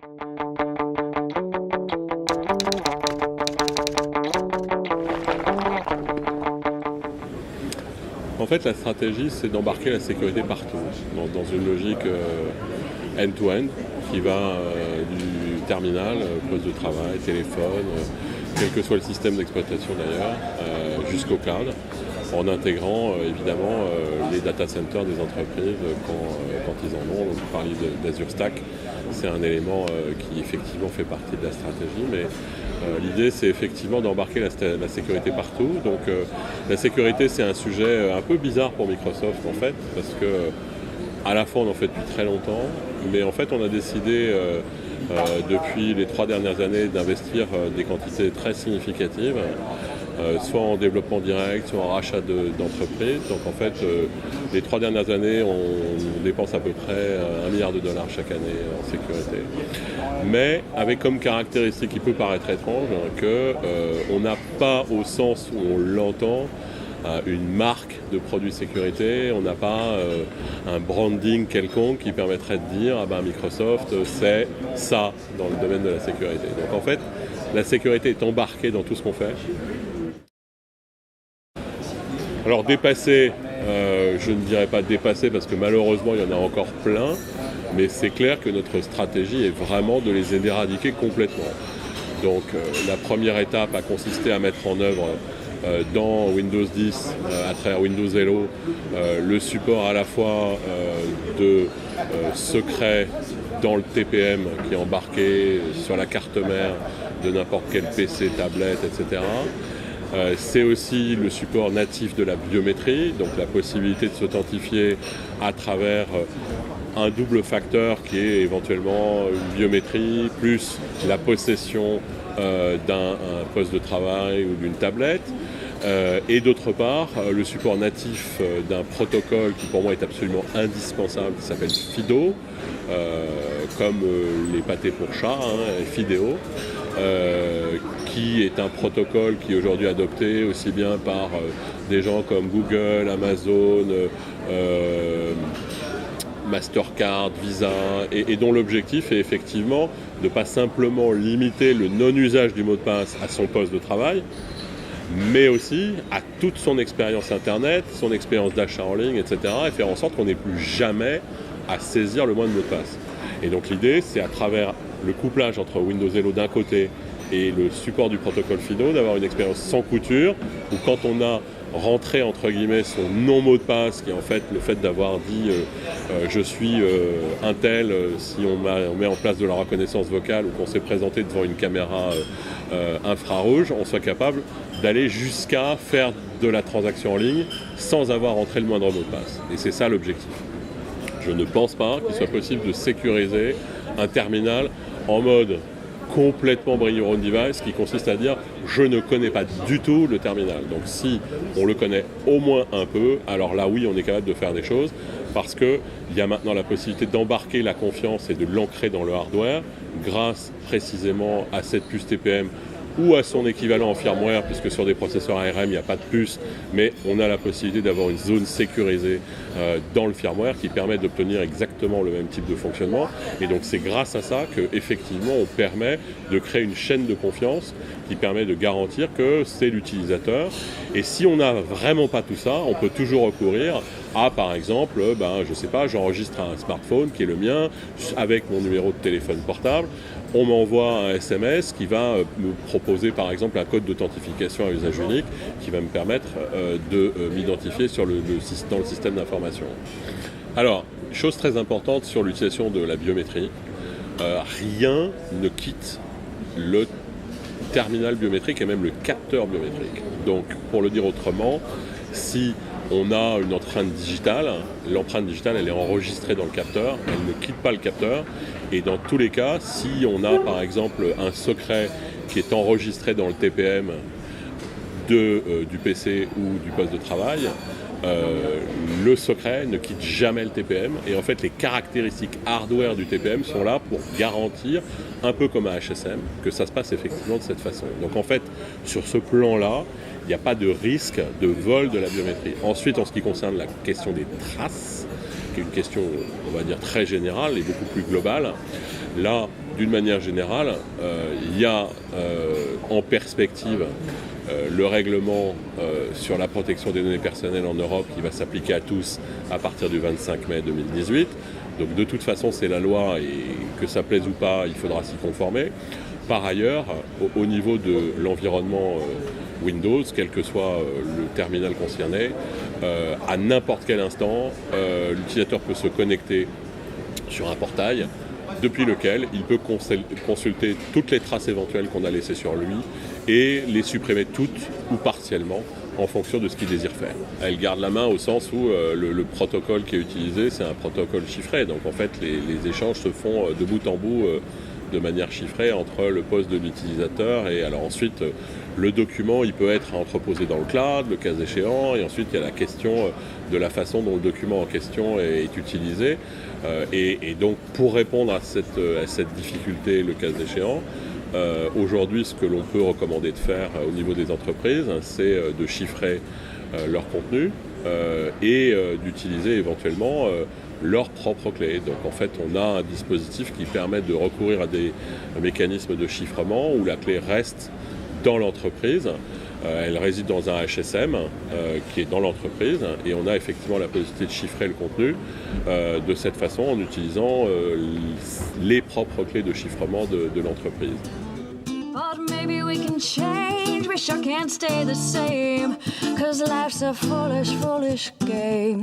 En fait, la stratégie, c'est d'embarquer la sécurité partout, dans une logique end-to-end qui va du terminal, poste de travail, téléphone, quel que soit le système d'exploitation d'ailleurs, jusqu'au cloud, en intégrant évidemment les data centers des entreprises quand ils en ont. Donc, vous parliez d'Azure Stack, c'est un élément qui effectivement fait partie de la stratégie, mais l'idée c'est effectivement d'embarquer la sécurité partout. Donc la sécurité c'est un sujet un peu bizarre pour Microsoft en fait, parce que à la fois on en fait depuis très longtemps, mais en fait on a décidé depuis les 3 dernières années d'investir des quantités très significatives, soit en développement direct, soit en rachat d'entreprises. Donc en fait, les 3 dernières années, on dépense à peu près $1 milliard chaque année en sécurité. Mais avec comme caractéristique qui peut paraître étrange, qu'on n'a pas au sens où on l'entend, une marque de produits sécurité, on n'a pas un branding quelconque qui permettrait de dire Microsoft c'est ça dans le domaine de la sécurité. Donc en fait, la sécurité est embarquée dans tout ce qu'on fait. Alors dépasser, je ne dirais pas dépasser parce que malheureusement il y en a encore plein, mais c'est clair que notre stratégie est vraiment de les éradiquer complètement. Donc la première étape a consisté à mettre en œuvre dans Windows 10, à travers Windows Hello, le support à la fois de secrets dans le TPM qui est embarqué sur la carte mère de n'importe quel PC, tablette, etc. C'est aussi le support natif de la biométrie, donc la possibilité de s'authentifier à travers un double facteur qui est éventuellement une biométrie plus la possession d'un poste de travail ou d'une tablette. Et d'autre part, le support natif d'un protocole qui pour moi est absolument indispensable, qui s'appelle FIDO, comme les pâtés pour chat, FIDO, qui est un protocole qui est aujourd'hui adopté aussi bien par des gens comme Google, Amazon, Mastercard, Visa, et dont l'objectif est effectivement de ne pas simplement limiter le non-usage du mot de passe à son poste de travail, mais aussi à toute son expérience Internet, son expérience d'achat en ligne, etc., et faire en sorte qu'on n'ait plus jamais à saisir le moindre mot de passe. Et donc l'idée, c'est à travers le couplage entre Windows Hello d'un côté et le support du protocole FIDO, d'avoir une expérience sans couture, où quand on a rentré entre guillemets son non-mot de passe, qui est en fait le fait d'avoir dit je suis un tel, si on met en place de la reconnaissance vocale ou qu'on s'est présenté devant une caméra infrarouge, on soit capable d'aller jusqu'à faire de la transaction en ligne sans avoir rentré le moindre mot de passe. Et c'est ça l'objectif. Je ne pense pas qu'il soit possible de sécuriser un terminal en mode complètement bring your own device, qui consiste à dire je ne connais pas du tout le terminal. Donc si on le connaît au moins un peu, alors là oui on est capable de faire des choses, parce qu'il y a maintenant la possibilité d'embarquer la confiance et de l'ancrer dans le hardware grâce précisément à cette puce TPM ou à son équivalent en firmware, puisque sur des processeurs ARM il n'y a pas de puce, mais on a la possibilité d'avoir une zone sécurisée dans le firmware qui permet d'obtenir exactement le même type de fonctionnement. Et donc c'est grâce à ça qu'effectivement on permet de créer une chaîne de confiance qui permet de garantir que c'est l'utilisateur. Et si on n'a vraiment pas tout ça, on peut toujours recourir à, par exemple, je sais pas, j'enregistre un smartphone qui est le mien avec mon numéro de téléphone portable. On m'envoie un SMS qui va me proposer par exemple un code d'authentification à usage unique qui va me permettre de m'identifier dans le système d'information. Alors, chose très importante sur l'utilisation de la biométrie, rien ne quitte le terminal biométrique et même le capteur biométrique. Donc, pour le dire autrement, si on a une empreinte digitale, l'empreinte digitale elle est enregistrée dans le capteur, elle ne quitte pas le capteur, et dans tous les cas, si on a par exemple un secret qui est enregistré dans le TPM du PC ou du poste de travail, le secret ne quitte jamais le TPM, et en fait les caractéristiques hardware du TPM sont là pour garantir, un peu comme un HSM, que ça se passe effectivement de cette façon. Donc en fait, sur ce plan-là, il n'y a pas de risque de vol de la biométrie. Ensuite, en ce qui concerne la question des traces, qui est une question, on va dire, très générale et beaucoup plus globale, là, d'une manière générale, il y a en perspective le règlement sur la protection des données personnelles en Europe qui va s'appliquer à tous à partir du 25 mai 2018. Donc de toute façon, c'est la loi et que ça plaise ou pas, il faudra s'y conformer. Par ailleurs, au niveau de l'environnement Windows, quel que soit le terminal concerné, à n'importe quel instant, l'utilisateur peut se connecter sur un portail depuis lequel il peut consulter toutes les traces éventuelles qu'on a laissées sur lui et les supprimer toutes ou partiellement en fonction de ce qu'il désire faire. Elle garde la main au sens où le protocole qui est utilisé, c'est un protocole chiffré. Donc en fait, les échanges se font de bout en bout de manière chiffrée entre le poste de l'utilisateur et alors ensuite le document il peut être entreposé dans le cloud, le cas échéant, et ensuite il y a la question de la façon dont le document en question est utilisé et donc pour répondre à cette difficulté le cas échéant, aujourd'hui ce que l'on peut recommander de faire au niveau des entreprises, c'est de chiffrer leur contenu et d'utiliser éventuellement leurs propres clés. Donc en fait, on a un dispositif qui permet de recourir à des mécanismes de chiffrement où la clé reste dans l'entreprise. Elle réside dans un HSM qui est dans l'entreprise et on a effectivement la possibilité de chiffrer le contenu de cette façon en utilisant les propres clés de chiffrement de l'entreprise. But maybe we can change, we sure can't stay the same, 'cause life's a foolish, foolish game.